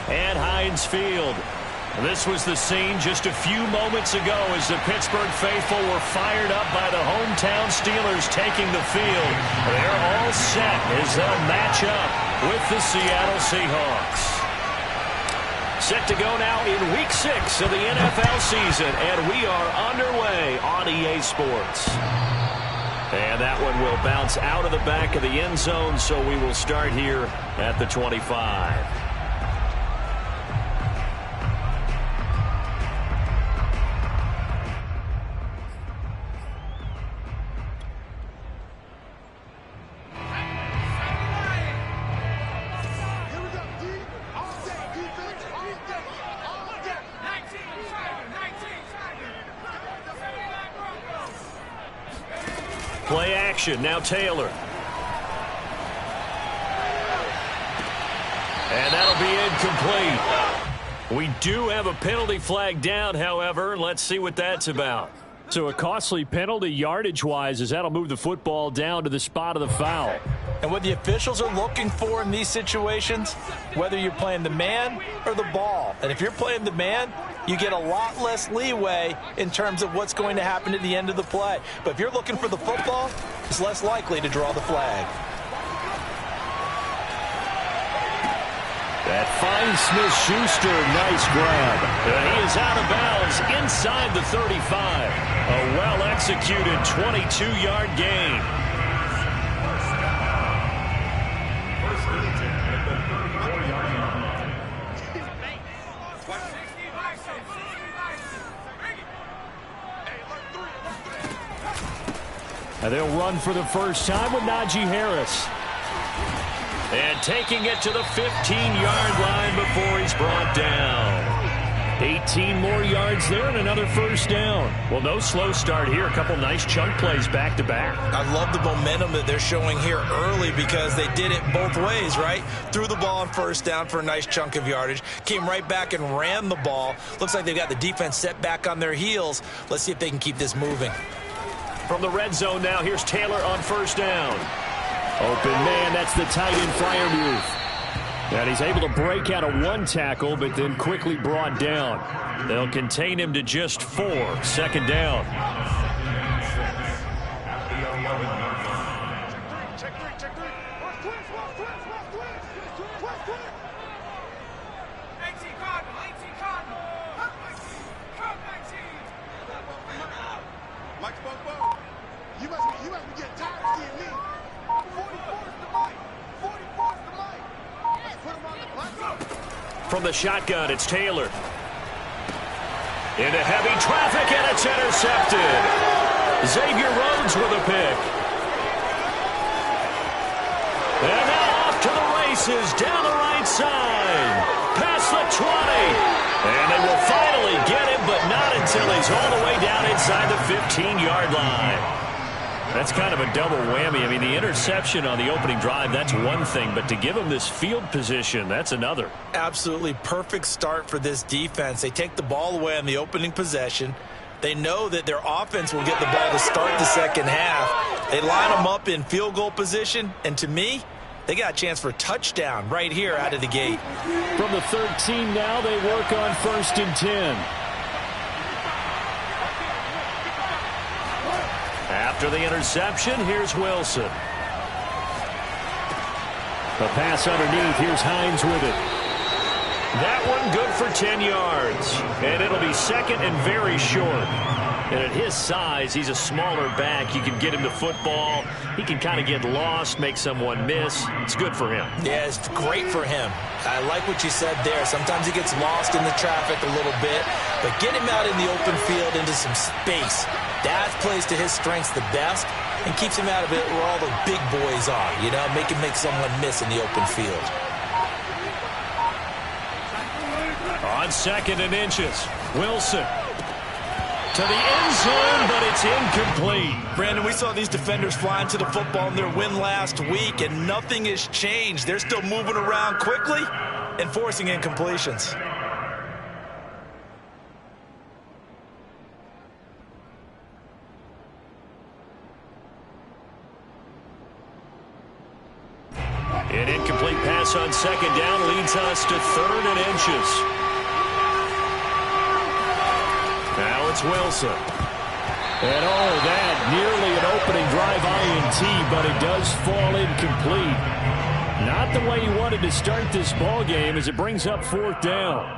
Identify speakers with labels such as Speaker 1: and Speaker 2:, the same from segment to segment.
Speaker 1: at Heinz Field. This was the scene just a few moments ago as the Pittsburgh faithful were fired up by the hometown Steelers taking the field. They're all set as they'll match up with the Seattle Seahawks. Set to go now in Week 6 of the NFL season, and we are underway on EA Sports. And that one will bounce out of the back of the end zone, so we will start here at the 25. Play action, now Taylor. And that'll be incomplete. We do have a penalty flag down, however. Let's see what that's about. So a costly penalty yardage-wise as that'll move the football down to the spot of the foul.
Speaker 2: And what the officials are looking for in these situations, whether you're playing the man or the ball. And if you're playing the man, you get a lot less leeway in terms of what's going to happen at the end of the play. But if you're looking for the football, it's less likely to draw the flag.
Speaker 1: That finds Smith-Schuster, nice grab. And he is out of bounds inside the 35. A well-executed 22-yard gain. And they'll run for the first time with Najee Harris. And taking it to the 15-yard line before he's brought down. 18 more yards there and another first down. Well, no slow start here. A couple nice chunk plays back-to-back.
Speaker 2: I love the momentum that they're showing here early because they did it both ways, right? Threw the ball on first down for a nice chunk of yardage. Came right back and ran the ball. Looks like they've got the defense set back on their heels. Let's see if they can keep this moving.
Speaker 1: From the red zone now, here's Taylor on first down. Open man, that's the tight end Freiermuth. And he's able to break out of one tackle, but then quickly brought down. They'll contain him to just 4. Second down. From the shotgun, it's Taylor. Into heavy traffic, and it's intercepted. Xavier Rhodes with a pick. And now off to the races, down the right side. Past the 20. And they will finally get him, but not until he's all the way down inside the 15-yard line. That's kind of a double whammy. I mean, the interception on the opening drive, that's one thing. But to give him this field position, that's another.
Speaker 2: Absolutely perfect start for this defense. They take the ball away on the opening possession. They know that their offense will get the ball to start the second half. They line them up in field goal position. And to me, they got a chance for a touchdown right here out of the gate.
Speaker 1: From the 13 now, they work on 1st and 10. After the interception, here's Wilson. A pass underneath. Here's Hines with it. That one good for 10 yards. And it'll be second and very short. And at his size, he's a smaller back. You can get him to football. He can kind of get lost, make someone miss. It's good for him.
Speaker 2: Yeah, it's great for him. I like what you said there. Sometimes he gets lost in the traffic a little bit. But get him out in the open field into some space. That plays to his strengths the best and keeps him out of it where all the big boys are. You know, make him make someone miss in the open field.
Speaker 1: On 2nd and inches, Wilson. To the end zone, but it's incomplete.
Speaker 2: Brandon, we saw these defenders flying to the football in their win last week, and nothing has changed. They're still moving around quickly and forcing incompletions. An
Speaker 1: incomplete pass pass on second down leads us to 3rd and inches. Now it's Wilson.
Speaker 3: And that nearly an opening drive INT, but it does fall incomplete. Not the way he wanted to start this ball game as it brings up 4th down.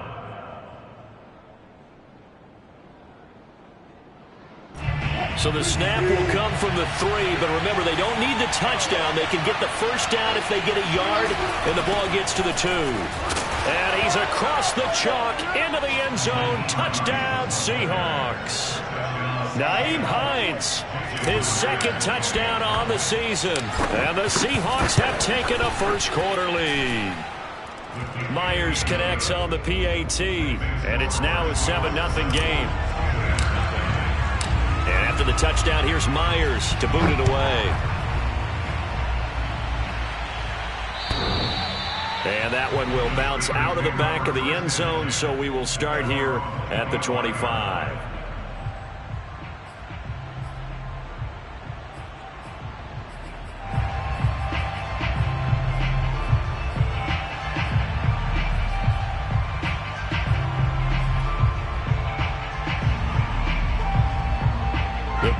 Speaker 1: So the snap will come from the 3, but remember, they don't need the touchdown. They can get the first down if they get a yard, and the ball gets to the 2. And he's across the chalk into the end zone. Touchdown, Seahawks. Nyheim Hines, his 2nd touchdown on the season. And the Seahawks have taken a first-quarter lead. Myers connects on the PAT, and it's now a 7-0 game. And after the touchdown, here's Myers to boot it away. And that one will bounce out of the back of the end zone, so we will start here at the 25.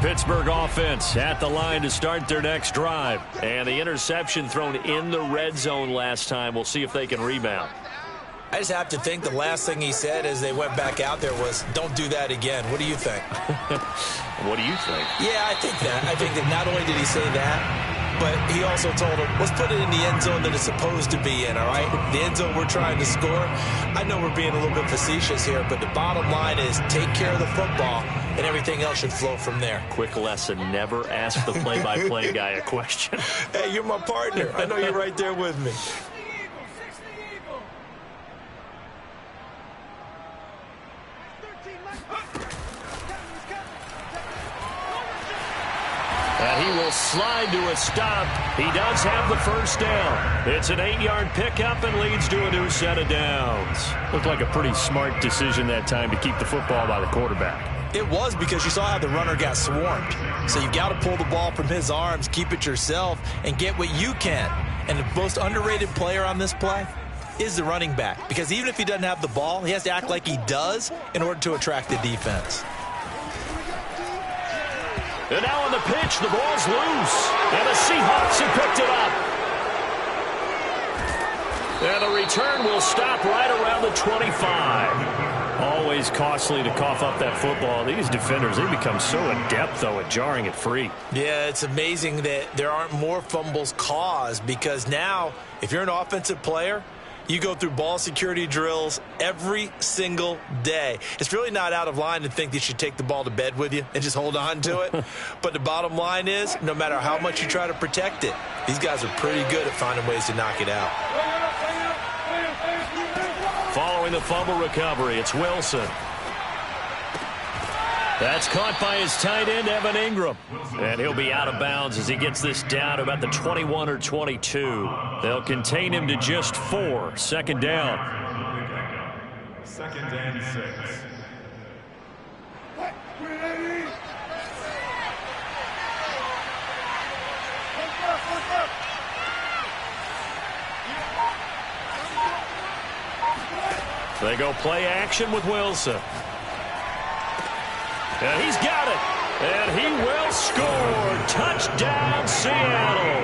Speaker 1: Pittsburgh offense at the line to start their next drive. And the interception thrown in the red zone last time. We'll see if they can rebound.
Speaker 2: I just have to think the last thing he said as they went back out there was, don't do that again. What do you think?
Speaker 1: What do you think?
Speaker 2: Yeah, I think that. I think that not only did he say that, but he also told him, let's put it in the end zone that it's supposed to be in, all right? The end zone we're trying to score. I know we're being a little bit facetious here, but the bottom line is take care of the football, and everything else should flow from there.
Speaker 1: Quick lesson, never ask the play-by-play guy a question.
Speaker 2: Hey, you're my partner. I know you're right there with me.
Speaker 1: And he will slide to a stop. He does have the first down. It's an 8-yard pickup and leads to a new set of downs.
Speaker 3: Looked like a pretty smart decision that time to keep the football by the quarterback.
Speaker 2: It was, because you saw how the runner got swarmed. So you've got to pull the ball from his arms, keep it yourself, and get what you can. And the most underrated player on this play is the running back. Because even if he doesn't have the ball, he has to act like he does in order to attract the defense.
Speaker 1: And now on the pitch, the ball's loose. And the Seahawks have picked it up. And the return will stop right around the 25.
Speaker 3: Always costly to cough up that football. These defenders, they become so adept, though, at jarring it free.
Speaker 2: Yeah, it's amazing that there aren't more fumbles caused, because now, if you're an offensive player, you go through ball security drills every single day. It's really not out of line to think that you should take the ball to bed with you and just hold on to it. But the bottom line is, no matter how much you try to protect it, these guys are pretty good at finding ways to knock it out.
Speaker 1: Following the fumble recovery, it's Wilson. That's caught by his tight end, Evan Ingram. And he'll be out of bounds as he gets this down to about the 21 or 22. They'll contain him to just 4. Second down.
Speaker 4: Second and 6.
Speaker 1: They go play action with Wilson. And he's got it. And he will score. Touchdown, Seattle.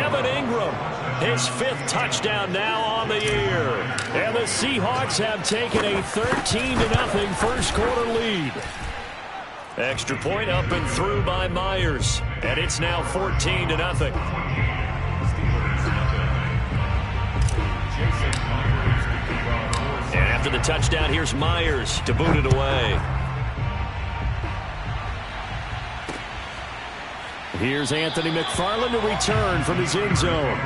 Speaker 1: Evan Ingram, his 5th touchdown now on the year. And the Seahawks have taken a 13-0 first-quarter lead. Extra point up and through by Myers. And it's now 14-0. And after the touchdown, here's Myers to boot it away.
Speaker 3: Here's Anthony McFarland to return from his end zone.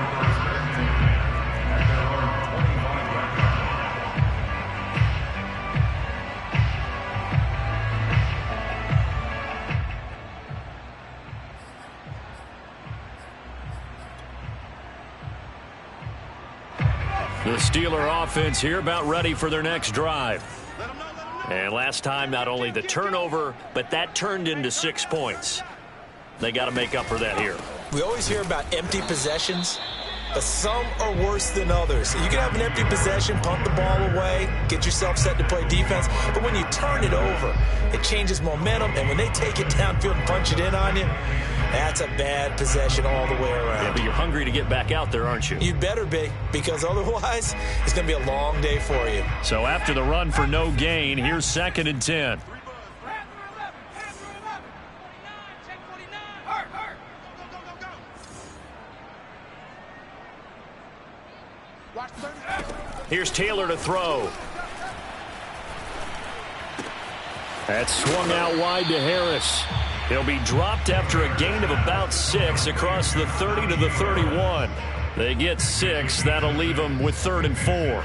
Speaker 1: The Steeler offense here about ready for their next drive. And last time, not only the turnover, but that turned into 6 points. They got to make up for that here.
Speaker 2: We always hear about empty possessions. but some are worse than others. You can have an empty possession, punt the ball away, get yourself set to play defense, but when you turn it over, it changes momentum, and when they take it downfield and punch it in on you, that's a bad possession all the way around.
Speaker 1: Yeah, but you're hungry to get back out there, aren't you?
Speaker 2: You better be, because otherwise, it's going to be a long day for you.
Speaker 1: So after the run for no gain, here's 2nd and 10. Here's Taylor to throw.
Speaker 3: That's swung out wide to Harris.
Speaker 1: He'll be dropped after a gain of about 6 across the 30 to the 31. They get 6. That'll leave them with 3rd and 4.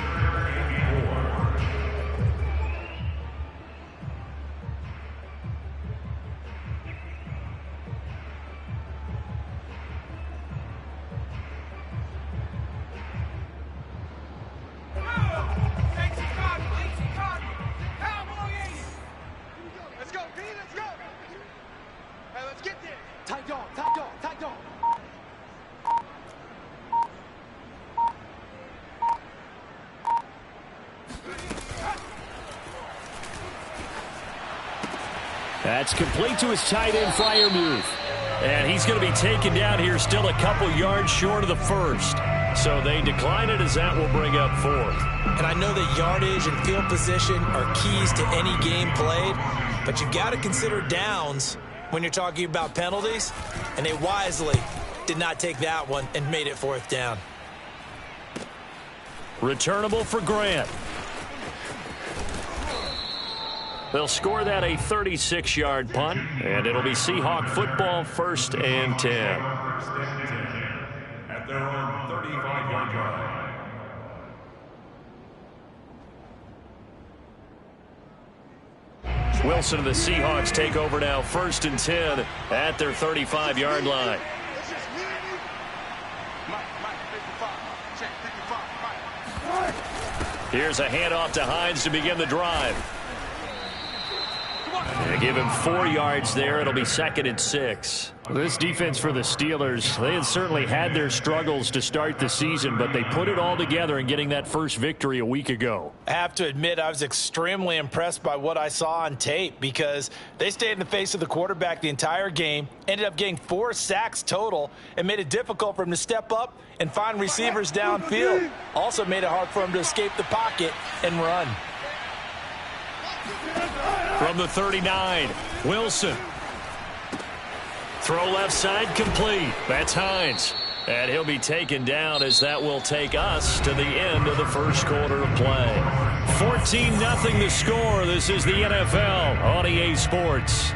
Speaker 3: That's complete to his tight end, Freiermuth.
Speaker 1: And he's going to be taken down here, still a couple yards short of the first. So they decline it, as that will bring up 4th.
Speaker 2: And I know that yardage and field position are keys to any game played, but you've got to consider downs when you're talking about penalties, and they wisely did not take that one and made it 4th down.
Speaker 1: Returnable for Grant. They'll score that a 36-yard punt, and it'll be Seahawk football, 1st and 10.
Speaker 4: At their own 35-yard line.
Speaker 1: Wilson and the Seahawks take over now, 1st and 10 at their 35-yard line. Here's a handoff to Hines to begin the drive. They give him 4 yards there. It'll be 2nd and 6.
Speaker 3: This defense for the Steelers, they had certainly had their struggles to start the season, but they put it all together in getting that first victory a week ago.
Speaker 2: I have to admit, I was extremely impressed by what I saw on tape, because they stayed in the face of the quarterback the entire game, ended up getting 4 sacks total, and made it difficult for him to step up and find receivers downfield. Also made it hard for him to escape the pocket and run.
Speaker 1: From the 39, Wilson. Throw left side, complete. That's Hines. And he'll be taken down, as that will take us to the end of the first quarter of play. 14-0 the score. This is the NFL on EA Sports.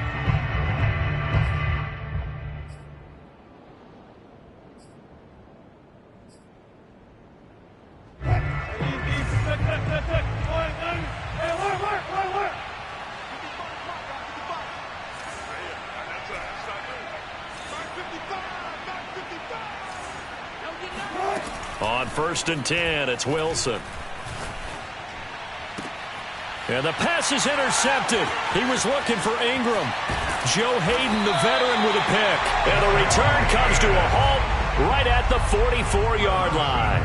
Speaker 1: On 1st and 10, it's Wilson. And the pass is intercepted. He was looking for Ingram. Joe Hayden, the veteran, with a pick. And the return comes to a halt right at the 44-yard line.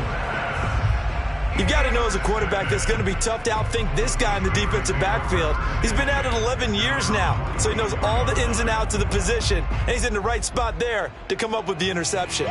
Speaker 2: You've got to know as a quarterback that's going to be tough to outthink this guy in the defensive backfield. He's been at it 11 years now, so he knows all the ins and outs of the position, and he's in the right spot there to come up with the interception.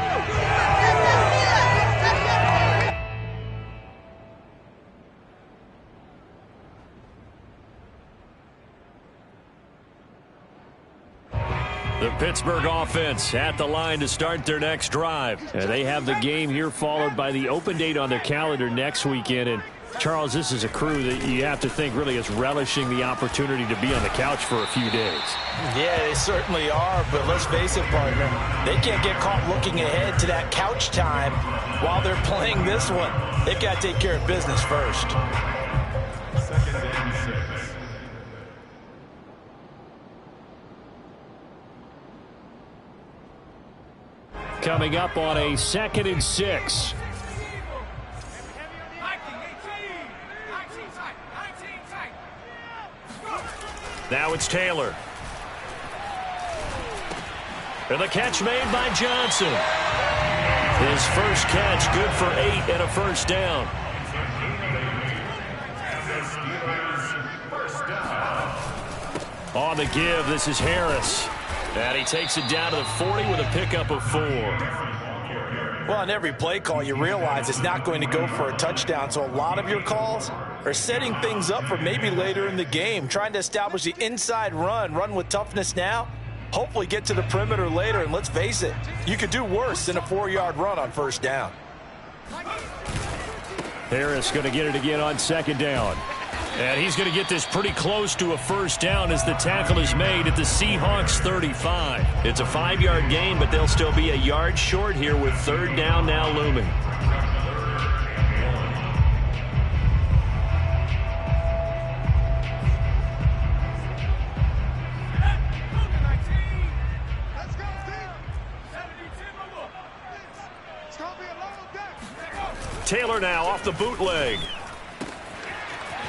Speaker 1: The Pittsburgh offense at the line to start their next drive.
Speaker 3: They have the game here followed by the open date on their calendar next weekend. And, Charles, this is a crew that you have to think really is relishing the opportunity to be on the couch for a few days.
Speaker 2: Yeah, they certainly are, but let's face it, partner, they can't get caught looking ahead to that couch time while they're playing this one. They've got to take care of business first.
Speaker 4: 2nd and 6.
Speaker 3: Coming up on a 2nd and 6.
Speaker 1: Now it's Taylor. And the catch made by Johnson. His first catch, good for 8 and a first down. On the give, this is Harris. And he takes it down to the 40 with a pickup of 4.
Speaker 2: Well, on every play call, you realize it's not going to go for a touchdown. So a lot of your calls are setting things up for maybe later in the game, trying to establish the inside run with toughness now, hopefully get to the perimeter later. And let's face it, you could do worse than a 4-yard run on first down.
Speaker 3: Harris going to get it again on second down.
Speaker 1: And he's going to get this pretty close to a first down as the tackle is made at the Seahawks 35. It's a 5-yard gain, but they'll still be a yard short here with third down now looming. Taylor now off the bootleg.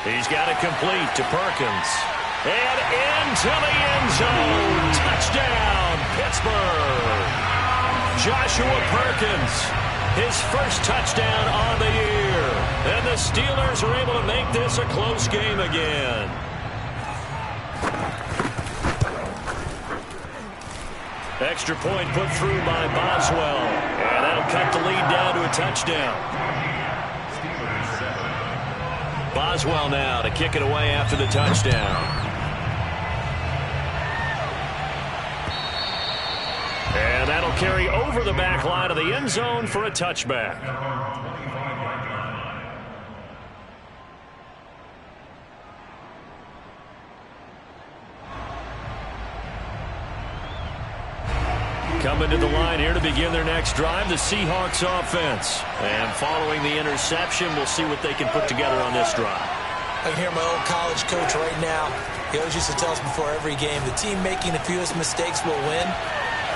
Speaker 1: He's got it complete to Perkins. And into the end zone. Touchdown, Pittsburgh. Joshua Perkins, his first touchdown on the year. And the Steelers are able to make this a close game again. Extra point put through by Boswell. And that'll cut the lead down to a touchdown. Boswell now to kick it away after the touchdown. And that'll carry over the back line of the end zone for a touchback. Coming to the line here to begin their next drive, the Seahawks offense. And following the interception, we'll see what they can put together on this drive.
Speaker 2: I can hear my old college coach right now. He always used to tell us before every game, the team making the fewest mistakes will win.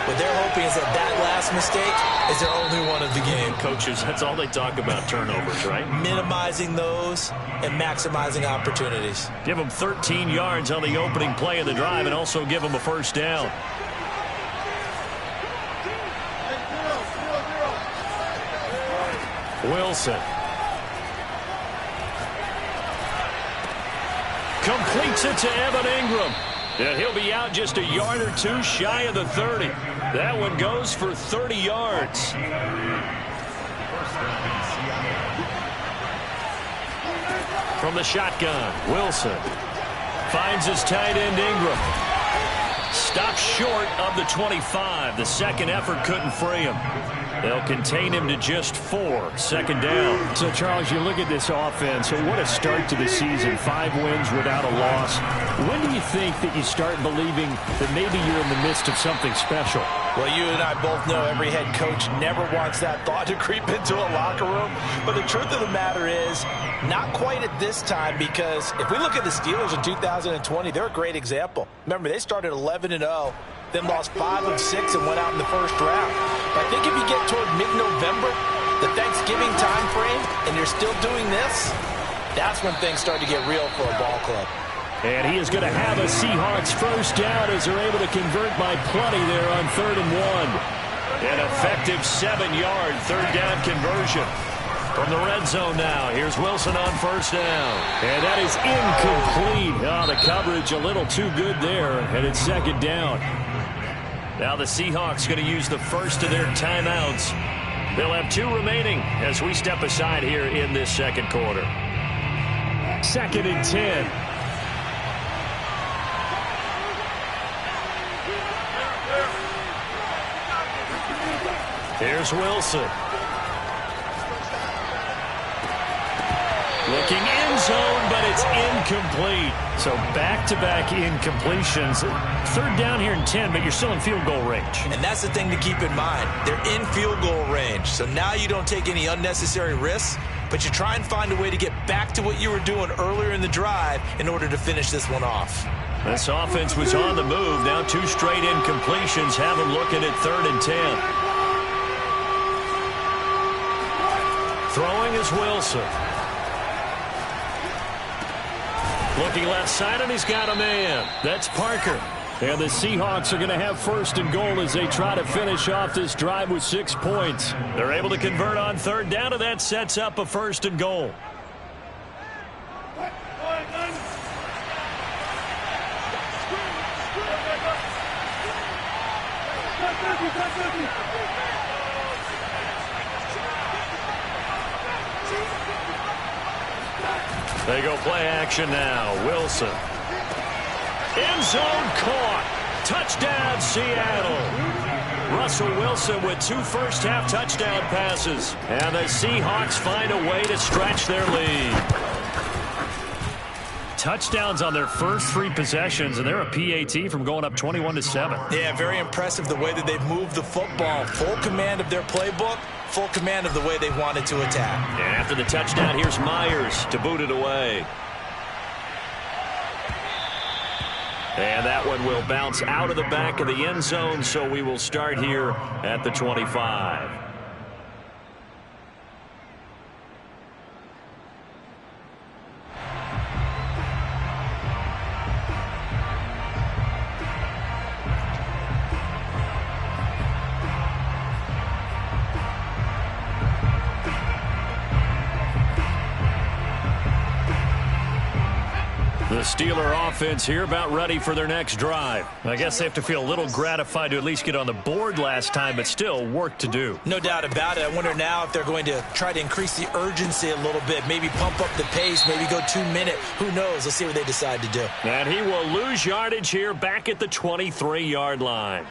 Speaker 2: What they're hoping is that that last mistake is their only one of the game.
Speaker 1: Coaches, that's all they talk about, turnovers, right?
Speaker 2: Minimizing those and maximizing opportunities.
Speaker 1: Give them 13 yards on the opening play of the drive and also give them a first down. Wilson. Completes it to Evan Ingram. And he'll be out just a yard or two shy of the 30. That one goes for 30 yards. From the shotgun, Wilson finds his tight end Ingram. Stopped short of the 25. The second effort couldn't free him. They'll contain him to just 4. Second down.
Speaker 3: So, Charles, you look at this offense, so what a start to the season. 5 wins without a loss. When do you think that you start believing that maybe you're in the midst of something special?
Speaker 2: Well, you and I both know every head coach never wants that thought to creep into a locker room. But the truth of the matter is, not quite at this time, because if we look at the Steelers in 2020, they're a great example. Remember, they started 11-0, then lost 5 of 6 and went out in the first round. But I think if you get toward mid-November, the Thanksgiving time frame, and you're still doing this, that's when things start to get real for a ball club.
Speaker 3: And he is going to have a Seahawks first down as they're able to convert by plenty there on 3rd and 1.
Speaker 1: An effective 7-yard third down conversion. From the red zone now, here's Wilson on first down.
Speaker 3: And that is incomplete. Oh, the coverage a little too good there, and it's second down.
Speaker 1: Now the Seahawks going to use the first of their timeouts. They'll have 2 remaining as we step aside here in this second quarter.
Speaker 3: 2nd and 10.
Speaker 1: Here's Wilson. Looking end zone, but it's incomplete.
Speaker 3: So back-to-back incompletions. 3rd down here and 10, but you're still in field goal range.
Speaker 2: And that's the thing to keep in mind. They're in field goal range. So now you don't take any unnecessary risks, but you try and find a way to get back to what you were doing earlier in the drive in order to finish this one off.
Speaker 1: This offense was on the move. Now 2 straight incompletions have them looking at 3rd and 10. Throwing is Wilson. Looking left side, and he's got a man. That's Parker.
Speaker 3: And the Seahawks are going to have first and goal as they try to finish off this drive with 6 points.
Speaker 1: They're able to convert on third down, and that sets up a first and goal. They go play action now. Wilson. End zone caught. Touchdown, Seattle. Russell Wilson with 2 first-half touchdown passes. And the Seahawks find a way to stretch their lead. Touchdowns on their first 3 possessions, and they're a PAT from going up 21-7.
Speaker 2: Yeah, very impressive the way that they've moved the football. Full command of their playbook, full command of the way they wanted to attack.
Speaker 1: And after the touchdown, here's Myers to boot it away. And that one will bounce out of the back of the end zone, so we will start here at the 25. The Steeler offense here about ready for their next drive. I guess they have to feel a little gratified to at least get on the board last time, but still work to do.
Speaker 2: No doubt about it. I wonder now if they're going to try to increase the urgency a little bit, maybe pump up the pace, maybe go 2-minute. Who knows? Let's see what they decide to do.
Speaker 1: And he will lose yardage here back at the 23-yard line.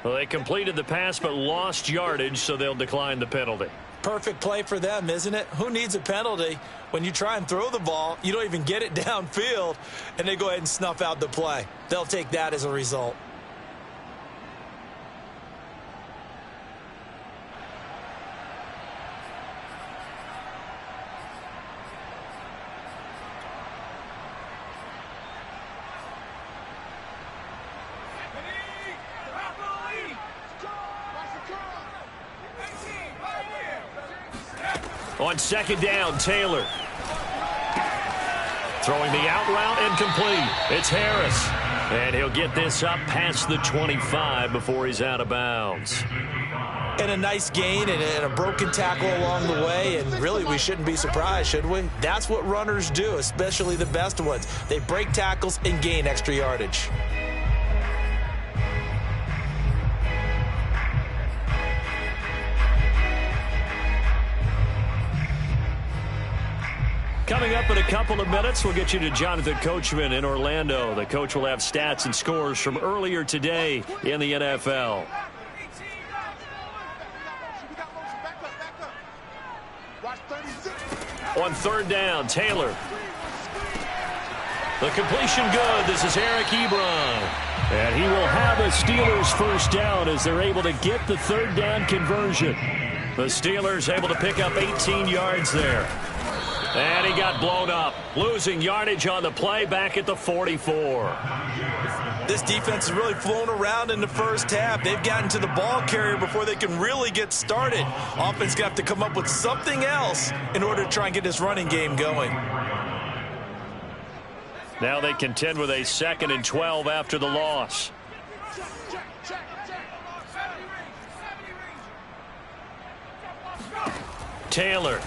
Speaker 1: Well, they completed the pass but lost yardage, so they'll decline the penalty.
Speaker 2: Perfect play for them, isn't it? Who needs a penalty when you try and throw the ball, you don't even get it downfield, and they go ahead and snuff out the play? They'll take that as a result.
Speaker 1: On second down, Taylor. Throwing the out route and complete. It's Harris. And he'll get this up past the 25 before he's out of bounds.
Speaker 2: And a nice gain and a broken tackle along the way. And really, we shouldn't be surprised, should we? That's what runners do, especially the best ones. They break tackles and gain extra yardage.
Speaker 1: Coming up in a couple of minutes, we'll get you to Jonathan Coachman in Orlando. The coach will have stats and scores from earlier today in the NFL. On third down, Taylor. The completion good. This is Eric Ebron.
Speaker 3: And he will have a Steelers first down as they're able to get the third down conversion.
Speaker 1: The Steelers able to pick up 18 yards there. And he got blown up, losing yardage on the play back at the 44.
Speaker 2: This defense has really flown around in the first half. They've gotten to the ball carrier before they can really get started. Offense got to come up with something else in order to try and get this running game going.
Speaker 1: Now they contend with a 2nd and 12 after the loss. Taylor.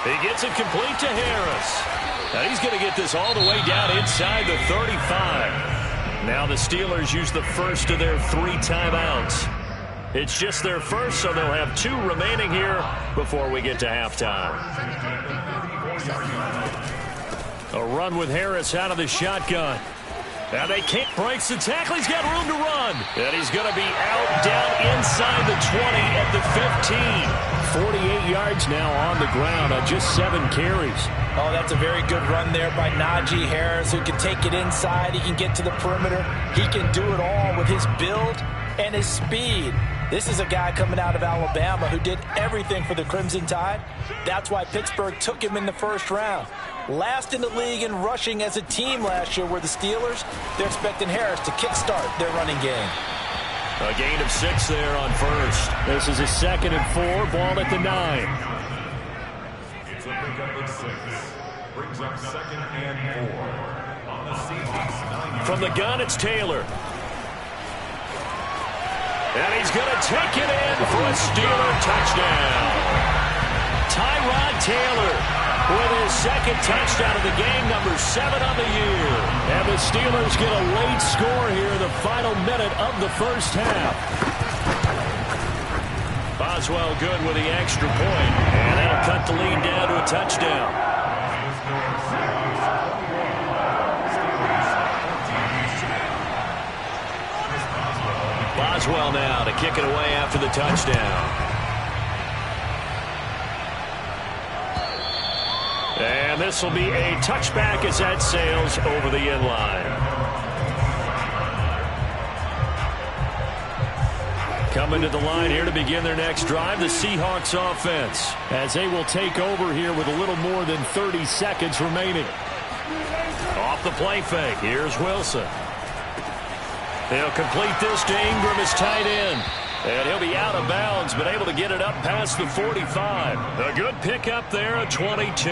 Speaker 1: He gets it complete to Harris. Now he's going to get this all the way down inside the 35. Now the Steelers use the first of their 3 timeouts. It's just their first, so they'll have 2 remaining here before we get to halftime. A run with Harris out of the shotgun. Now they can't break the tackle. He's got room to run. And he's going to be out down inside the 20 at the 15.
Speaker 3: 48 yards now on the ground on just 7 carries.
Speaker 2: Oh, that's a very good run there by Najee Harris, who can take it inside. He can get to the perimeter. He can do it all with his build and his speed. This is a guy coming out of Alabama who did everything for the Crimson Tide. That's why Pittsburgh took him in the first round. Last in the league in rushing as a team last year were the Steelers. They're expecting Harris to kickstart their running game.
Speaker 1: A gain of 6 there on first.
Speaker 3: This is a 2nd and 4, ball at the 9.
Speaker 4: It's a pickup of 6. Brings up 2nd and 4. On
Speaker 1: From the gun, it's Taylor. And he's going to take it in for a Steeler touchdown. Tyrod Taylor with his second touchdown of the game, number 7 on the year. And the Steelers get a late score here in the final minute of the first half. Boswell good with the extra point, and that'll cut the lead down to a touchdown. Boswell now to kick it away after the touchdown. And this will be a touchback as that sails over the end line. Coming to the line here to begin their next drive, the Seahawks offense, as they will take over here with a little more than 30 seconds remaining. Off the play fake, here's Wilson. They'll complete this to Ingram as tight end. And he'll be out of bounds, but able to get it up past the 45. A good pickup there at 22.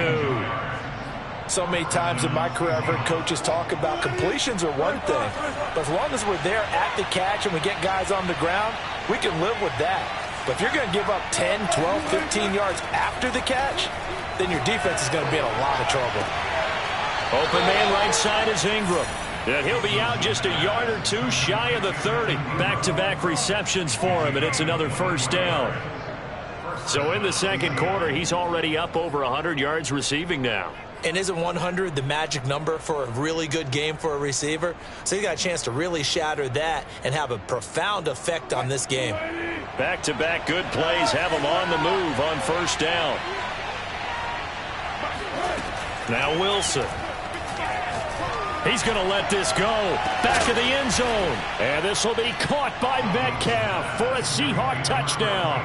Speaker 2: So many times in my career I've heard coaches talk about completions are one thing, but as long as we're there at the catch and we get guys on the ground, we can live with that. But if you're going to give up 10, 12, 15 yards after the catch, then your defense is going to be in a lot of trouble.
Speaker 1: Open man right side is Ingram. And he'll be out just a yard or two shy of the 30. Back-to-back receptions for him, and it's another first down. So in the second quarter, he's already up over 100 yards receiving now.
Speaker 2: And isn't 100 the magic number for a really good game for a receiver? So you got a chance to really shatter that and have a profound effect on this game.
Speaker 1: Back-to-back good plays have him on the move on first down. Now Wilson. He's going to let this go. Back of the end zone. And this will be caught by Metcalf for a Seahawk touchdown.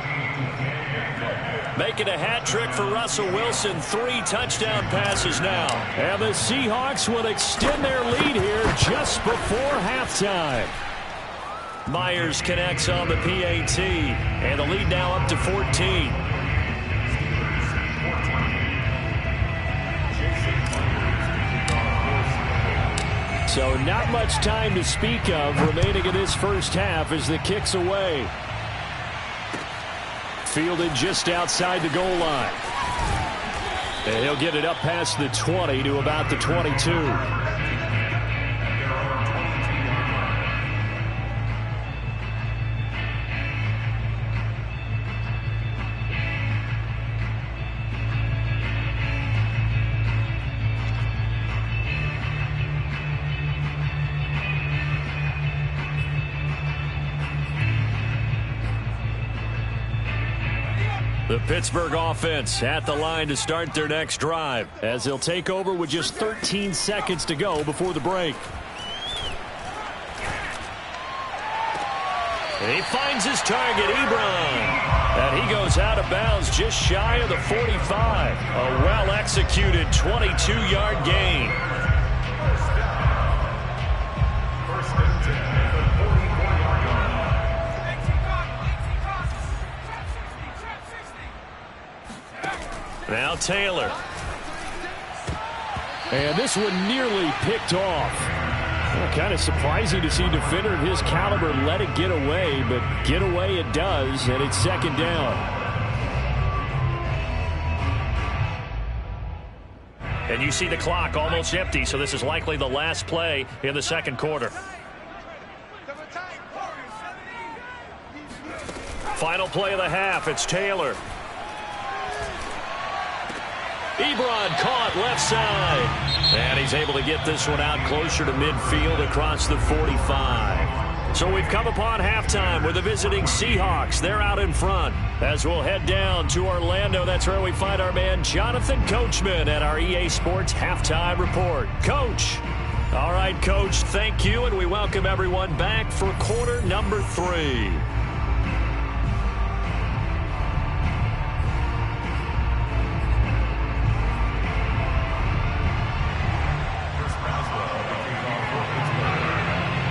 Speaker 1: Making a hat trick for Russell Wilson. 3 touchdown passes now. And the Seahawks will extend their lead here just before halftime. Myers connects on the PAT. And the lead now up to 14. So not much time to speak of remaining in this first half as the kick's away. Fielded just outside the goal line. And he'll get it up past the 20 to about the 22. The Pittsburgh offense at the line to start their next drive as they'll take over with just 13 seconds to go before the break. And he finds his target, Ebron. And he goes out of bounds just shy of the 45. A well-executed 22-yard gain. Now Taylor.
Speaker 3: And this one nearly picked off. Well, kind of surprising to see a defender of his caliber let it get away, but get away it does, and it's second down.
Speaker 1: And you see the clock almost empty, so this is likely the last play in the second quarter. Final play of the half, it's Taylor. Ebron caught left side. And he's able to get this one out closer to midfield across the 45. So we've come upon halftime with the visiting Seahawks. They're out in front. As we'll head down to Orlando, that's where we find our man Jonathan Coachman at our EA Sports Halftime Report. Coach. All right, Coach, thank you, and we welcome everyone back for quarter number 3.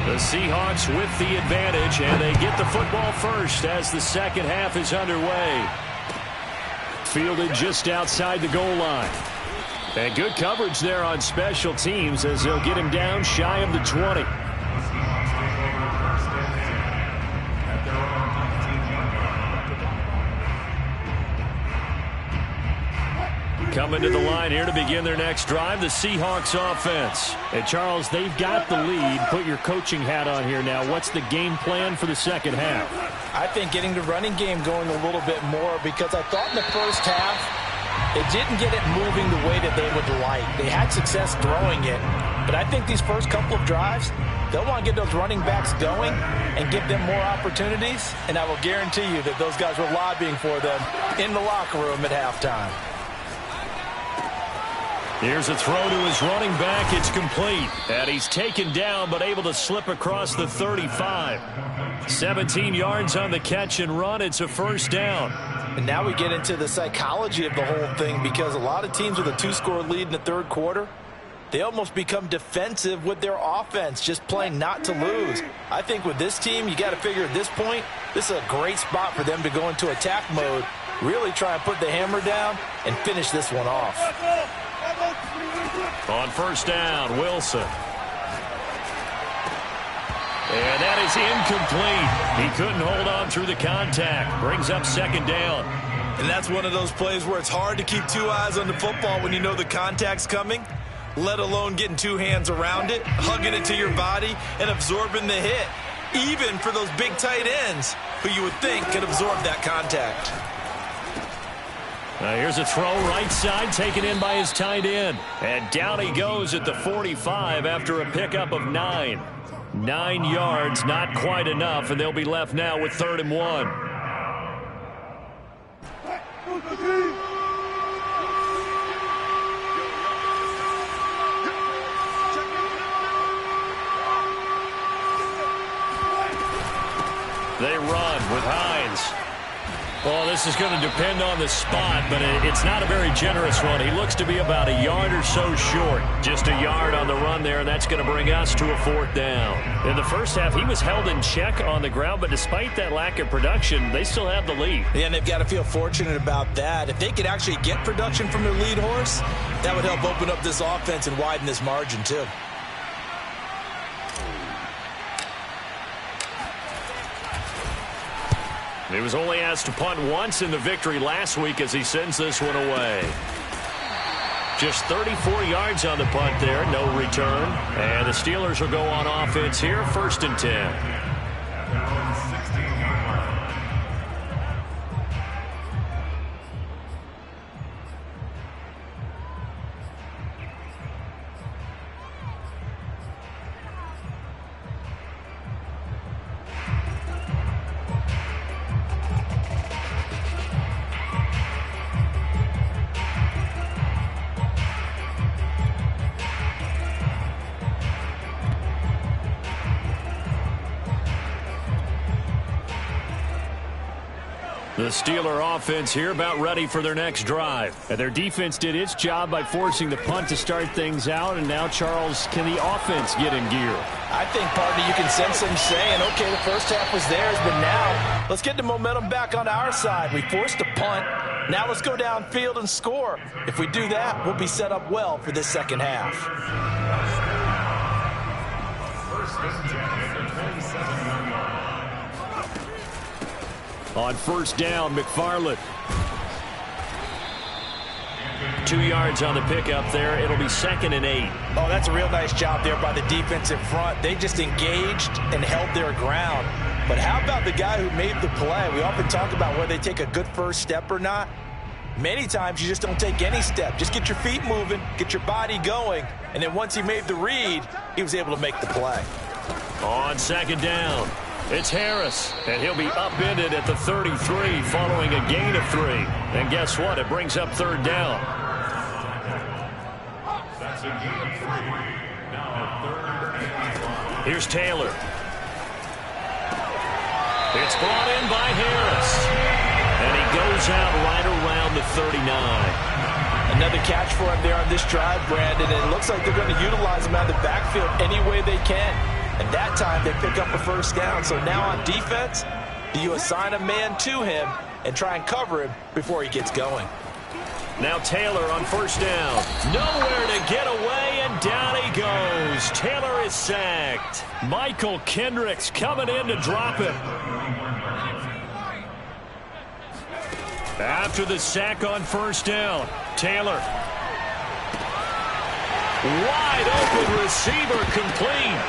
Speaker 1: The Seahawks with the advantage, and they get the football first as the second half is underway.
Speaker 3: Fielded just outside the goal line. And good coverage there on special teams as they'll get him down shy of the 20. Coming to the line here to begin their next drive, the Seahawks offense. And Charles, they've got the lead. Put your coaching hat on here now. What's the game plan for the second half?
Speaker 2: I think getting the running game going a little bit more, because I thought in the first half it didn't get it moving the way that they would like. They had success throwing it, but I think these first couple of drives, they'll want to get those running backs going and give them more opportunities, and I will guarantee you that those guys were lobbying for them in the locker room at halftime.
Speaker 1: Here's a throw to his running back. It's complete. And he's taken down but able to slip across the 35. 17 yards on the catch and run. It's a first down.
Speaker 2: And now we get into the psychology of the whole thing, because a lot of teams with a 2-score lead in the third quarter, they almost become defensive with their offense, just playing not to lose. I think with this team, you got to figure at this point, this is a great spot for them to go into attack mode, really try and put the hammer down and finish this one off.
Speaker 1: On first down, Wilson. And that is incomplete. He couldn't hold on through the contact. Brings up second down.
Speaker 5: And that's one of those plays where it's hard to keep two eyes on the football when you know the contact's coming, let alone getting two hands around it, hugging it to your body, and absorbing the hit, even for those big tight ends who you would think could absorb that contact.
Speaker 1: Here's a throw right side, taken in by his tight end. And down he goes at the 45 after a pickup of 9. 9 yards, not quite enough, and they'll be left now with 3rd and 1. They run with Hines. Well, this is going to depend on the spot, but it's not a very generous one. He looks to be about a yard or so short. Just a yard on the run there, and that's going to bring us to a 4th down. In the first half, he was held in check on the ground, but despite that lack of production, they still have the lead.
Speaker 2: Yeah, and they've got to feel fortunate about that. If they could actually get production from their lead horse, that would help open up this offense and widen this margin too.
Speaker 1: He was only asked to punt once in the victory last week as he sends this one away. Just 34 yards on the punt there, no return. And the Steelers will go on offense here, 1st and 10. The Steeler offense here about ready for their next drive. And their defense did its job by forcing the punt to start things out. And now, Charles, can the offense get in gear?
Speaker 2: I think, partner, you can sense them saying, okay, the first half was theirs, but now let's get the momentum back on our side. We forced a punt. Now let's go downfield and score. If we do that, we'll be set up well for this second half.
Speaker 3: On first down, McFarland.
Speaker 1: 2 yards on the pickup there. It'll be 2nd and 8.
Speaker 2: Oh, that's a real nice job there by the defensive front. They just engaged and held their ground. But how about the guy who made the play? We often talk about whether they take a good first step or not. Many times you just don't take any step. Just get your feet moving, get your body going, and then once he made the read, he was able to make the play.
Speaker 1: On 2nd down, it's Harris, and he'll be upended at the 33 following a gain of 3. And guess what? It brings up 3rd down.
Speaker 4: That's a gain of 3. Now 3rd and 1.
Speaker 1: Here's Taylor. It's brought in by Harris. And he goes out right around the 39.
Speaker 2: Another catch for him there on this drive, Brandon. And it looks like they're going to utilize him out of the backfield any way they can. And that time they pick up a first down. So now on defense, do you assign a man to him and try and cover him before he gets going?
Speaker 1: Now Taylor on first down. Nowhere to get away, and down he goes. Taylor is sacked. Michael Kendricks coming in to drop him. After the sack on first down, Taylor. Wide open receiver complete.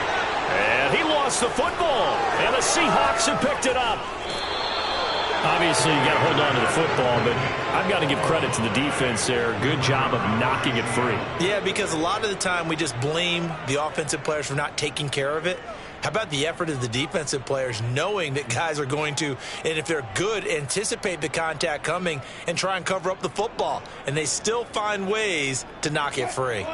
Speaker 1: And he lost the football. And the Seahawks have picked it up. Obviously, you got to hold on to the football, but I've got to give credit to the defense there. Good job of knocking it free.
Speaker 5: Yeah, because a lot of the time we just blame the offensive players for not taking care of it. How about the effort of the defensive players knowing that guys are going to, and if they're good, anticipate the contact coming and try and cover up the football. And they still find ways to knock it free.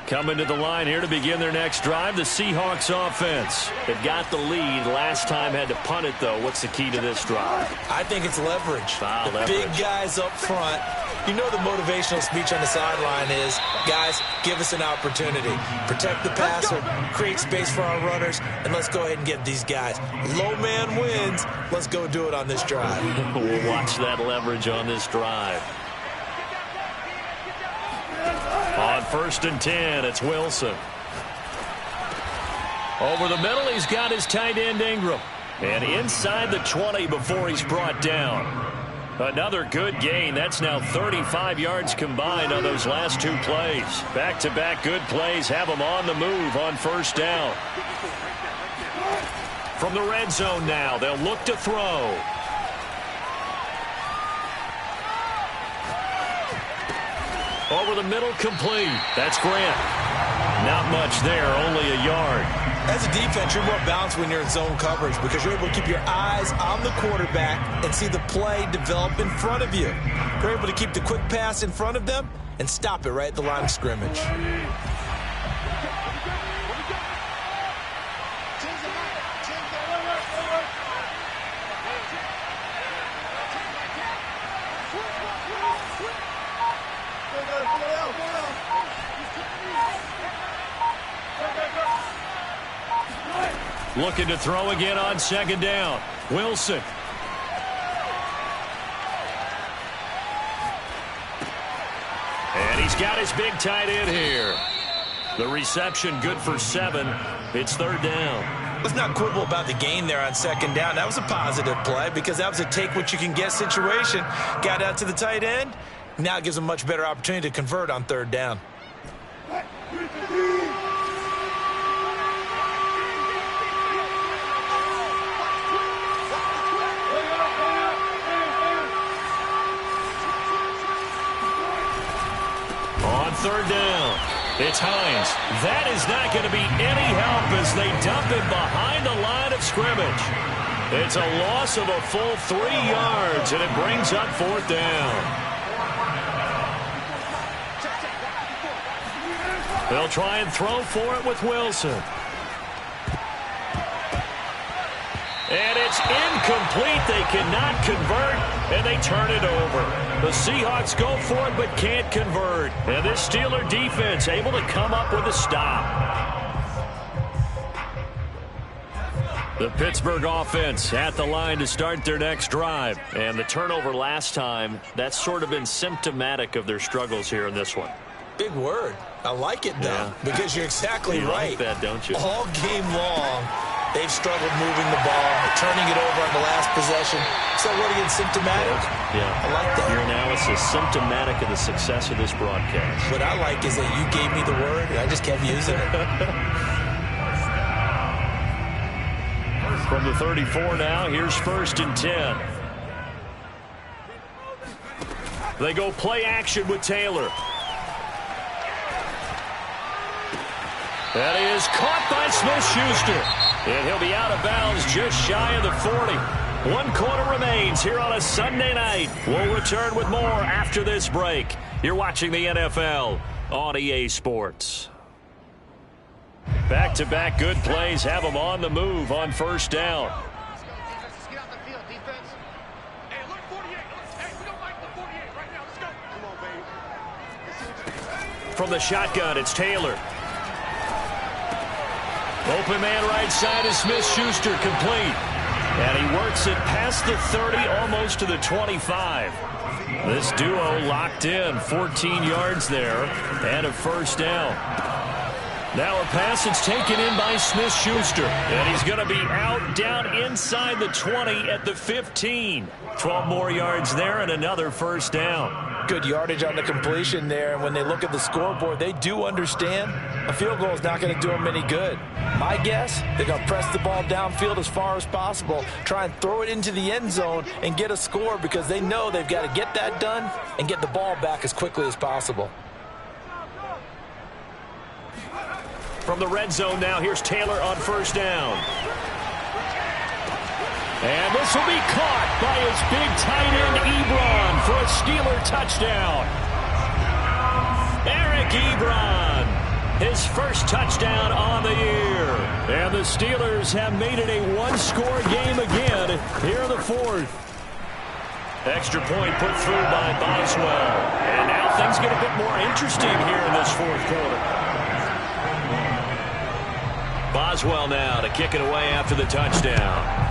Speaker 1: Coming to the line here to begin their next drive, the Seahawks offense. They've got the lead. Last time had to punt it, though. What's the key to this drive?
Speaker 5: I think it's leverage.
Speaker 1: The
Speaker 5: leverage. Big guys up front. You know the motivational speech on the sideline is, guys, give us an opportunity. Protect the passer, create space for our runners, and let's go ahead and get these guys. Low man wins. Let's go do it on this drive.
Speaker 1: We'll watch that leverage on this drive. On 1st and 10, it's Wilson. Over the middle, he's got his tight end Ingram. And inside the 20 before he's brought down. Another good gain. That's now 35 yards combined on those last two plays. Back-to-back good plays have them on the move on first down. From the red zone now, they'll look to throw. Over the middle, complete. That's Grant. Not much there, only a yard.
Speaker 5: As a defense, you're more balanced when you're in zone coverage because you're able to keep your eyes on the quarterback and see the play develop in front of you. You're able to keep the quick pass in front of them and stop it right at the line of scrimmage.
Speaker 1: Looking to throw again on second down. Wilson. And he's got his big tight end here. The reception good for 7. It's 3rd down.
Speaker 5: Let's not quibble about the gain there on second down. That was a positive play because that was a take-what-you-can-get situation. Got out to the tight end. Now it gives them a much better opportunity to convert on 3rd down.
Speaker 1: On 3rd down, it's Hines. That is not going to be any help as they dump him behind the line of scrimmage. It's a loss of a full 3 yards, and it brings up 4th down. They'll try and throw for it with Wilson. And it's incomplete. They cannot convert, and they turn it over. The Seahawks go for it but can't convert. And this Steeler defense able to come up with a stop. The Pittsburgh offense at the line to start their next drive. And the turnover last time, that's sort of been symptomatic of their struggles here in this one.
Speaker 5: Big word. I like it, though, because you're exactly right.
Speaker 1: You like that, don't you?
Speaker 5: All game long, they've struggled moving the ball, turning it over on the last possession. So what again, symptomatic?
Speaker 1: Yeah.
Speaker 5: I like that.
Speaker 1: Your analysis symptomatic of the success of this broadcast.
Speaker 5: What I like is that you gave me the word, and I just kept using it.
Speaker 1: From the 34 now, here's 1st and 10. They go play action with Taylor. That is caught by Smith-Schuster. And he'll be out of bounds just shy of the 40. 1 quarter remains here on a Sunday night. We'll return with more after this break. You're watching the NFL on EA Sports. Back-to-back good plays have them on the move on 1st down. From the shotgun, it's Taylor. Open man right side is Smith-Schuster, complete. And he works it past the 30, almost to the 25. This duo locked in, 14 yards there, and a first down. Now a pass that's taken in by Smith-Schuster, and he's going to be out down inside the 20 at the 15. 12 more yards there and another first down.
Speaker 2: Good yardage on the completion there, and when they look at the scoreboard, they do understand a field goal is not going to do them any good. My guess, they're going to press the ball downfield as far as possible, try and throw it into the end zone and get a score because they know they've got to get that done and get the ball back as quickly as possible.
Speaker 1: From the red zone now, here's Taylor on first down. And this will be caught by his big tight end, Ebron, for a Steeler touchdown. Eric Ebron, his first touchdown on the year. And the Steelers have made it a one-score game again here in the fourth. Extra point put through by Boswell. And now things get a bit more interesting here in this fourth quarter. Boswell now to kick it away after the touchdown.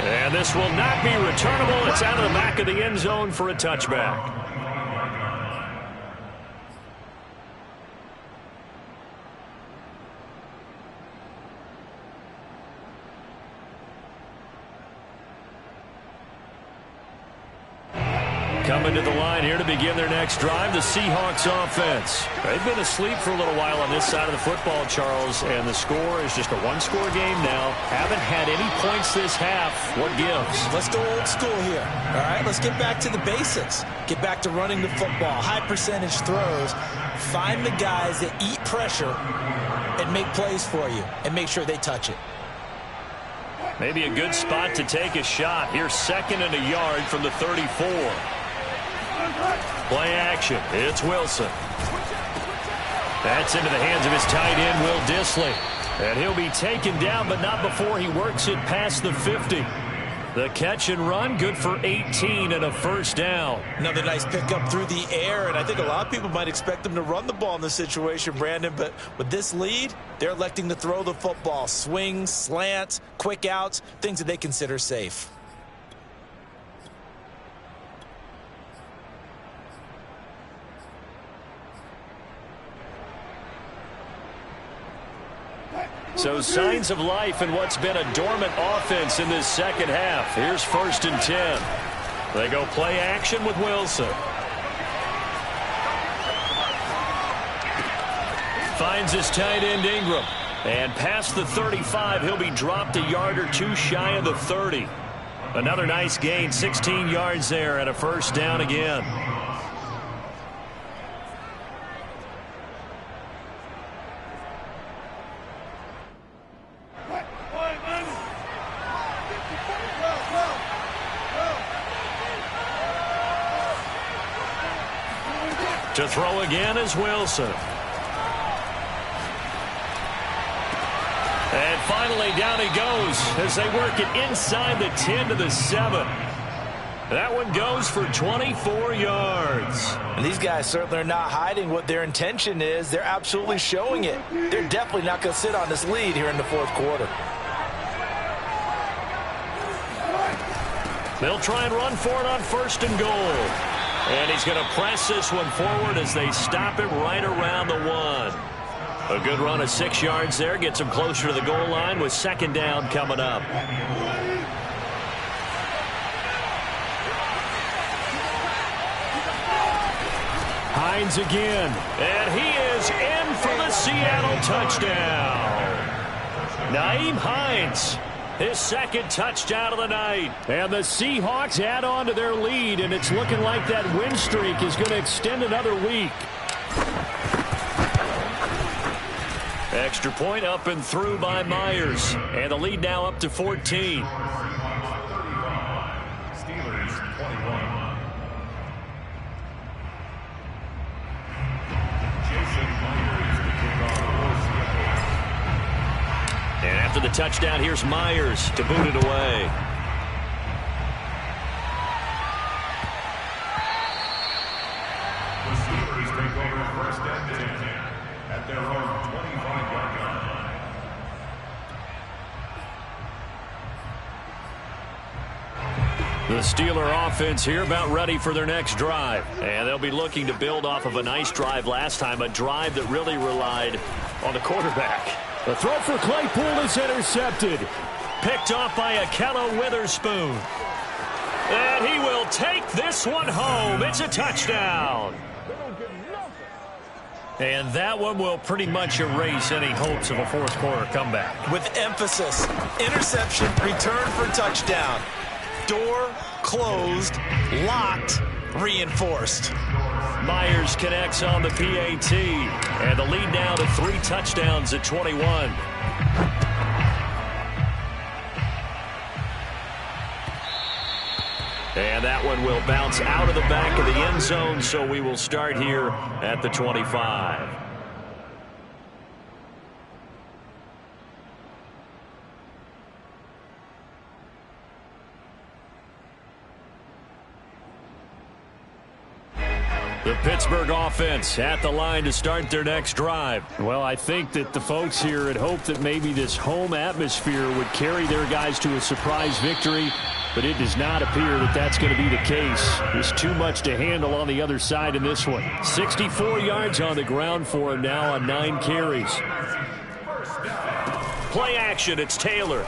Speaker 1: And this will not be returnable. It's out of the back of the end zone for a touchback. Coming to the line here to begin their next drive, the Seahawks offense. They've been asleep for a little while on this side of the football, Charles, and the score is just a one-score game now. Haven't had any points this half. What gives?
Speaker 2: Let's go old school here. All right, let's get back to the basics. Get back to running the football, high percentage throws. Find the guys that eat pressure and make plays for you and make sure they touch it.
Speaker 1: Maybe a good spot to take a shot. Here's 2nd and a yard from the 34. Play action. It's Wilson. That's into the hands of his tight end, Will Dissly. And he'll be taken down, but not before he works it past the 50. The catch and run, good for 18 and a first down.
Speaker 2: Another nice pickup through the air, and I think a lot of people might expect them to run the ball in this situation, Brandon, but with this lead, they're electing to throw the football. Swings, slants, quick outs, things that they consider safe.
Speaker 1: So signs of life in what's been a dormant offense in this second half. Here's 1st and 10. They go play action with Wilson. Finds his tight end Ingram. And past the 35, he'll be dropped a yard or two shy of the 30. Another nice gain, 16 yards there and a first down again. To throw again is Wilson. And finally down he goes as they work it inside the 10 to the 7. That one goes for 24 yards.
Speaker 2: And these guys certainly are not hiding what their intention is. They're absolutely showing it. They're definitely not going to sit on this lead here in the fourth quarter.
Speaker 1: They'll try and run for it on 1st and goal. And he's going to press this one forward as they stop it right around the 1. A good run of 6 yards there. Gets him closer to the goal line with 2nd down coming up. Hines again. And he is in for the Seattle touchdown. Nyheim Hines. His 2nd touchdown of the night. And the Seahawks add on to their lead, and it's looking like that win streak is going to extend another week. Extra point up and through by Myers. And the lead now up to 14.
Speaker 4: Steelers 21.
Speaker 1: And after the touchdown, here's Myers to boot it away.
Speaker 4: The Steelers take over 1st and 10 at their own 25-yard line.
Speaker 1: The Steeler offense here about ready for their next drive. And they'll be looking to build off of a nice drive last time, a drive that really relied on the quarterback.
Speaker 3: The throw for Claypool is intercepted.
Speaker 1: Picked off by Akella Witherspoon. And he will take this one home. It's a touchdown. And that one will pretty much erase any hopes of a fourth quarter comeback.
Speaker 5: With emphasis, interception, return for touchdown. Door closed, locked, reinforced.
Speaker 1: Myers connects on the PAT. And the lead now to 3 touchdowns at 21. And that one will bounce out of the back of the end zone, so we will start here at the 25. The Pittsburgh offense at the line to start their next drive.
Speaker 3: Well, I think that the folks here had hoped that maybe this home atmosphere would carry their guys to a surprise victory, but it does not appear that that's going to be the case. There's too much to handle on the other side in this one. 64 yards on the ground for him now on 9 carries.
Speaker 1: Play action, it's Taylor.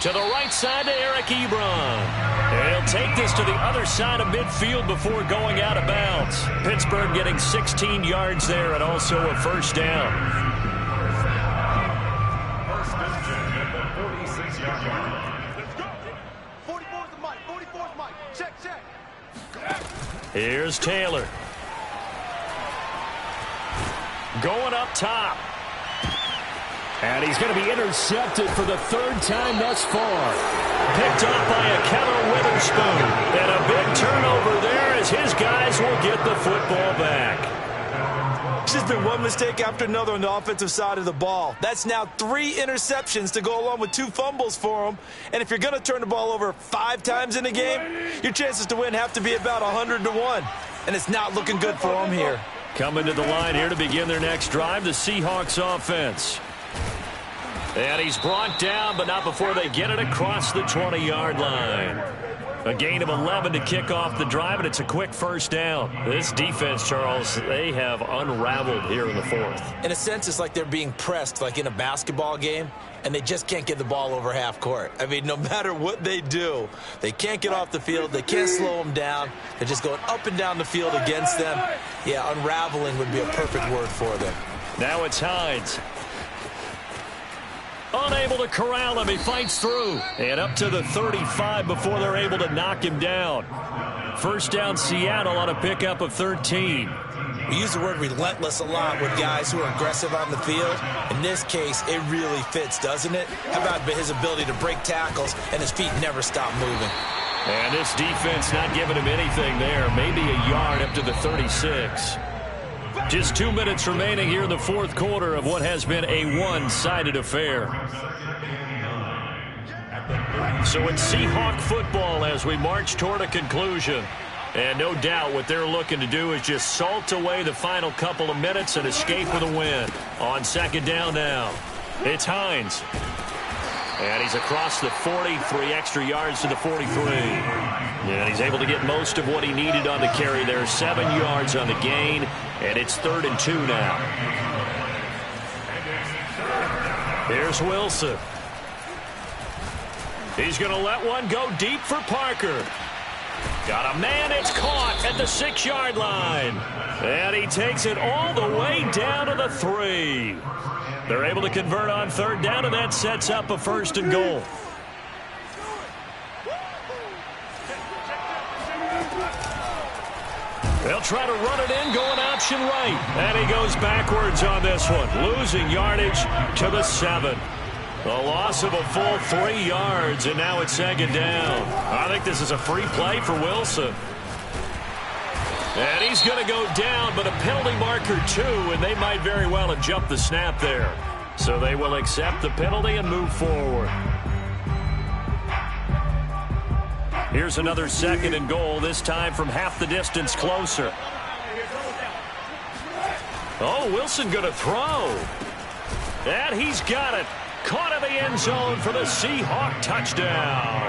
Speaker 1: To the right side to Eric Ebron. He'll take this to the other side of midfield before going out of bounds. Pittsburgh getting 16 yards there and also a first down.
Speaker 4: First and 10 at the 46-yard line. Let's go.
Speaker 6: 44's the mic. 44's mic. Check.
Speaker 1: Here's Taylor. Going up top.
Speaker 3: And he's going to be intercepted for the 3rd time thus far.
Speaker 1: Picked off by Akella Witherspoon. And a big turnover there as his guys will get the football back.
Speaker 5: It's just been one mistake after another on the offensive side of the ball. That's now 3 interceptions to go along with 2 fumbles for him. And if you're going to turn the ball over 5 times in a game, your chances to win have to be about 100-1. And it's not looking good for him here.
Speaker 1: Coming to the line here to begin their next drive, the Seahawks offense. And he's brought down, but not before they get it across the 20-yard line. A gain of 11 to kick off the drive, and it's a quick first down. This defense, Charles, they have unraveled here in the 4th.
Speaker 2: In a sense, it's like they're being pressed, like in a basketball game, and they just can't get the ball over half court. I mean, no matter what they do, they can't get off the field. They can't slow them down. They're just going up and down the field against them. Yeah, unraveling would be a perfect word for them.
Speaker 1: Now it's Hines. Unable to corral him. He fights through. And up to the 35 before they're able to knock him down. First down, Seattle on a pickup of 13.
Speaker 2: We use the word relentless a lot with guys who are aggressive on the field. In this case, it really fits, doesn't it? How about his ability to break tackles and his feet never stop moving?
Speaker 1: And this defense not giving him anything there. Maybe a yard up to the 36. Just 2 minutes remaining here in the 4th quarter of what has been a one-sided affair. So it's Seahawk football as we march toward a conclusion. And no doubt what they're looking to do is just salt away the final couple of minutes and escape with a win. On 2nd down now, it's Hines. And he's across the 40, 3 extra yards to the 43. And he's able to get most of what he needed on the carry there. 7 yards on the gain, and it's 3rd and 2 now. Here's Wilson. He's going to let one go deep for Parker. Got a man, it's caught at the 6-yard line. And he takes it all the way down to the 3. They're able to convert on 3rd down, and that sets up a 1st and goal. They'll try to run it in, going option right. And he goes backwards on this one, losing yardage to the 7. A loss of a full 3 yards, and now it's 2nd down. I think this is a free play for Wilson. And he's going to go down, but a penalty marker 2, and they might very well have jumped the snap there. So they will accept the penalty and move forward. Here's another 2nd and goal, this time from half the distance closer. Oh, Wilson going to throw. And he's got it. Caught in the end zone for the Seahawk touchdown.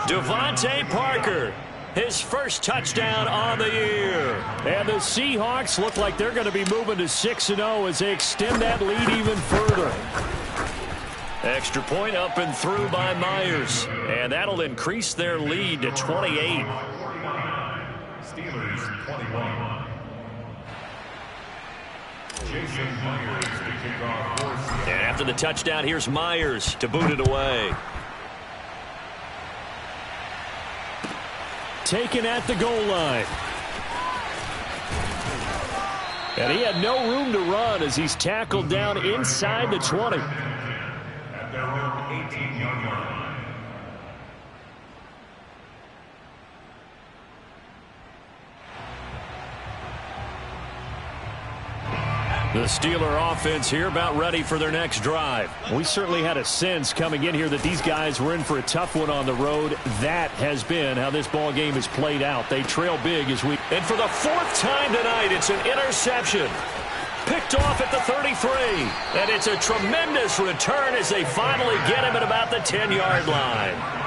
Speaker 1: Devontae Parker, his first touchdown on the year.
Speaker 3: And the Seahawks look like they're going to be moving to 6-0 as they extend that lead even further.
Speaker 1: Extra point up and through by Myers. And that'll increase their lead to 28.
Speaker 4: Steelers 21. Jason Myers to kick off for Seattle.
Speaker 1: And after the touchdown, here's Myers to boot it away.
Speaker 3: Taken at the goal line. And he had no room to run as he's tackled down inside the 20.
Speaker 4: At their own 18-yard line.
Speaker 1: The Steeler offense here about ready for their next drive.
Speaker 3: We certainly had a sense coming in here that these guys were in for a tough one on the road. That has been how this ball game has played out. They trail big as we...
Speaker 1: And for the fourth time tonight, it's an interception. Picked off at the 33. And it's a tremendous return as they finally get him at about the 10-yard line.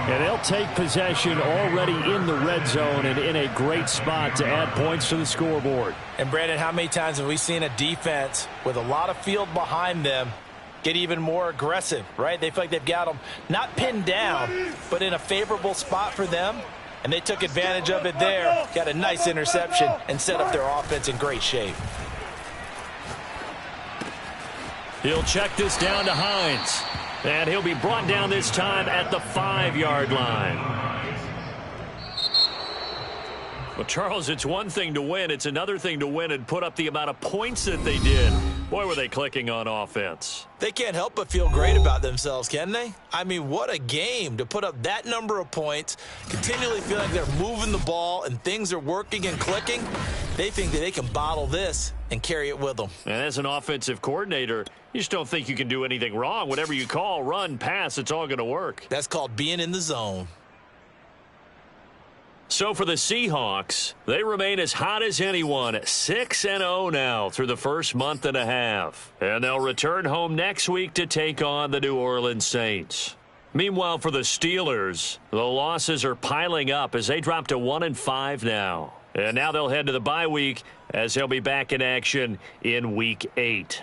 Speaker 3: And they'll take possession already in the red zone and in a great spot to add points to the scoreboard.
Speaker 2: And, Brandon, how many times have we seen a defense with a lot of field behind them get even more aggressive, right? They feel like they've got them not pinned down, but in a favorable spot for them. And they took advantage of it there, got a nice interception, and set up their offense in great shape.
Speaker 1: He'll check this down to Hines. And he'll be brought down this time at the 5-yard line. Well, Charles, it's one thing to win. It's another thing to win and put up the amount of points that they did. Boy, were they clicking on offense.
Speaker 2: They can't help but feel great about themselves, can they? I mean, what a game to put up that number of points, continually feel like they're moving the ball and things are working and clicking. They think that they can bottle this and carry it with them.
Speaker 1: And as an offensive coordinator, you just don't think you can do anything wrong. Whatever you call, run, pass, it's all going to work.
Speaker 2: That's called being in the zone.
Speaker 1: So for the Seahawks, they remain as hot as anyone, 6-0 now through the first month and a half. And they'll return home next week to take on the New Orleans Saints. Meanwhile, for the Steelers, the losses are piling up as they drop to 1-5 now. And now they'll head to the bye week as they'll be back in action in Week 8.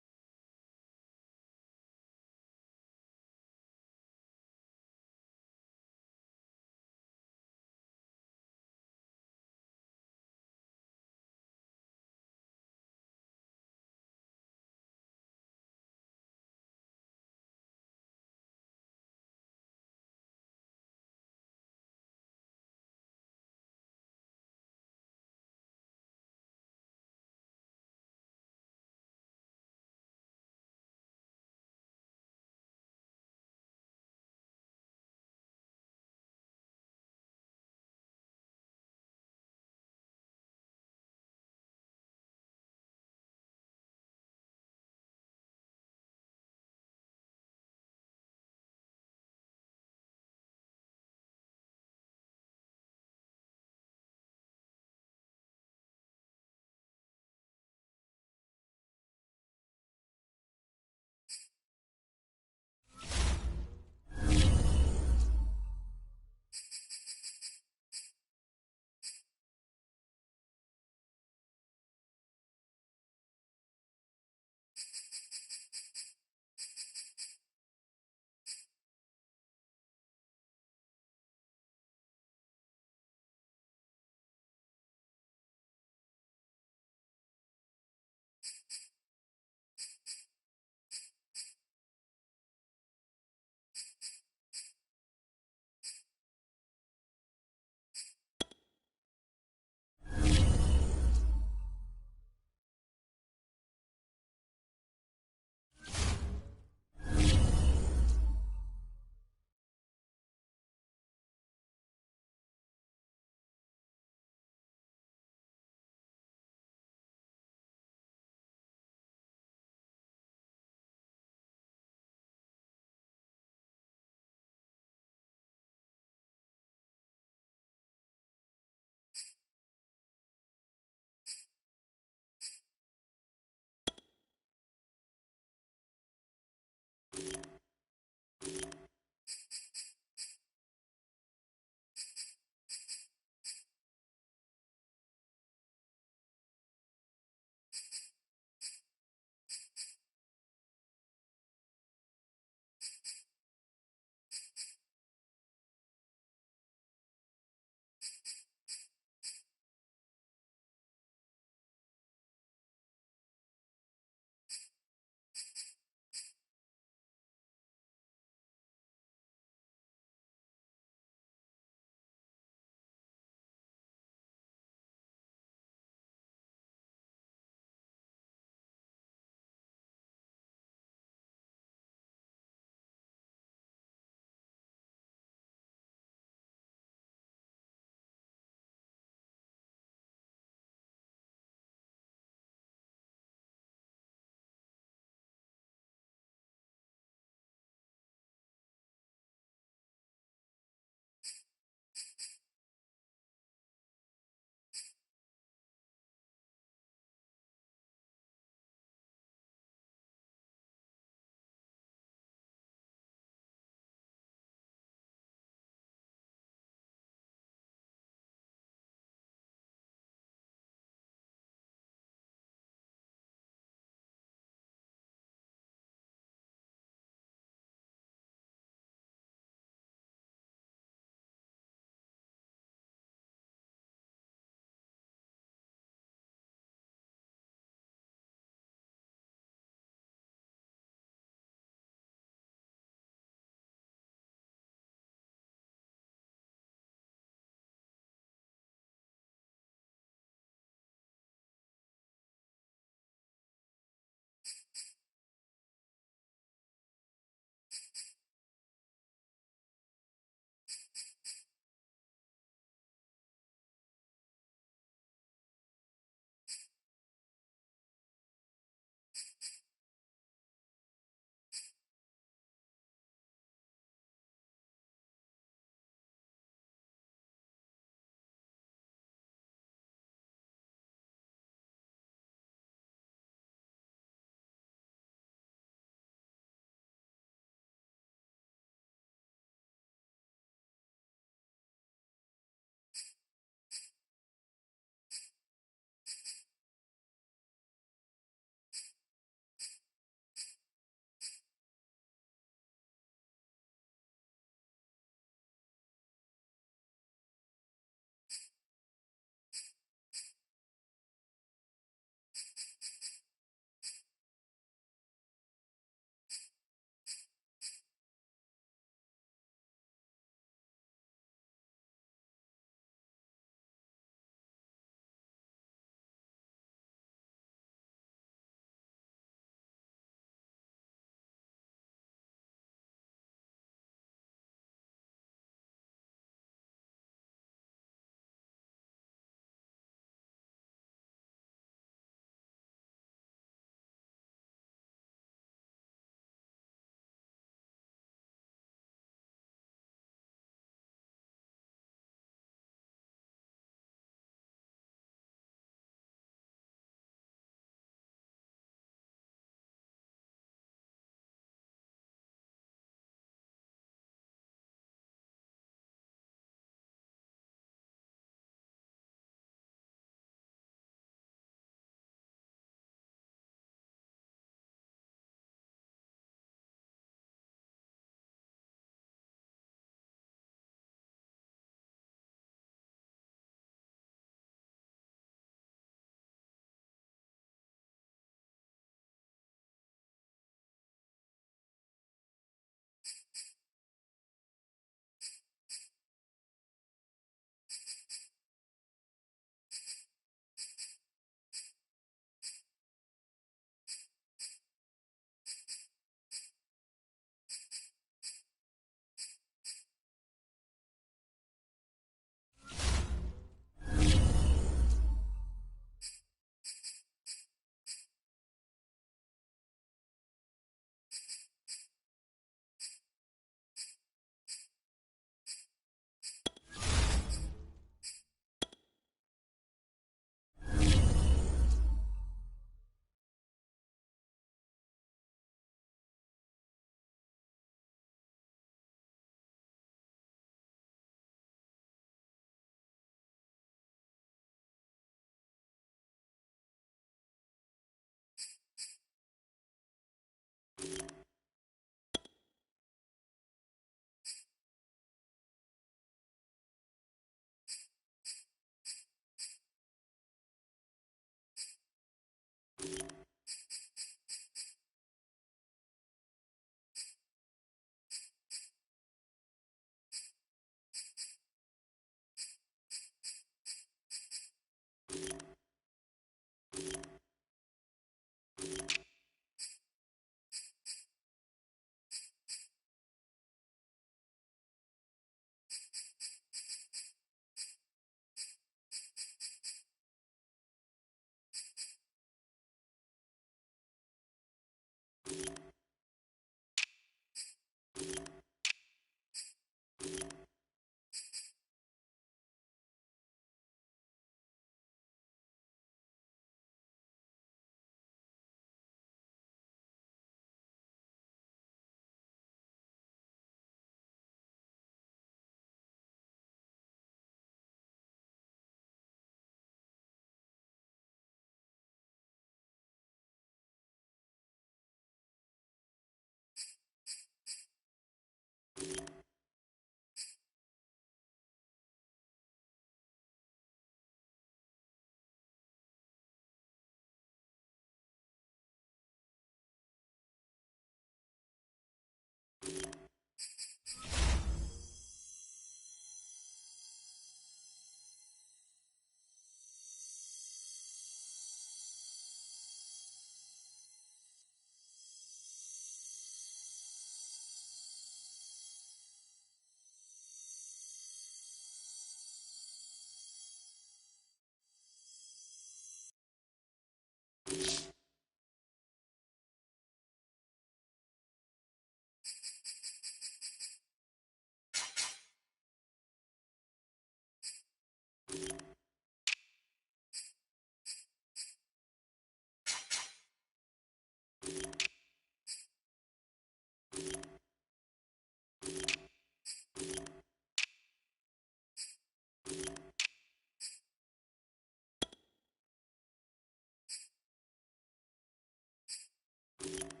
Speaker 4: Mike.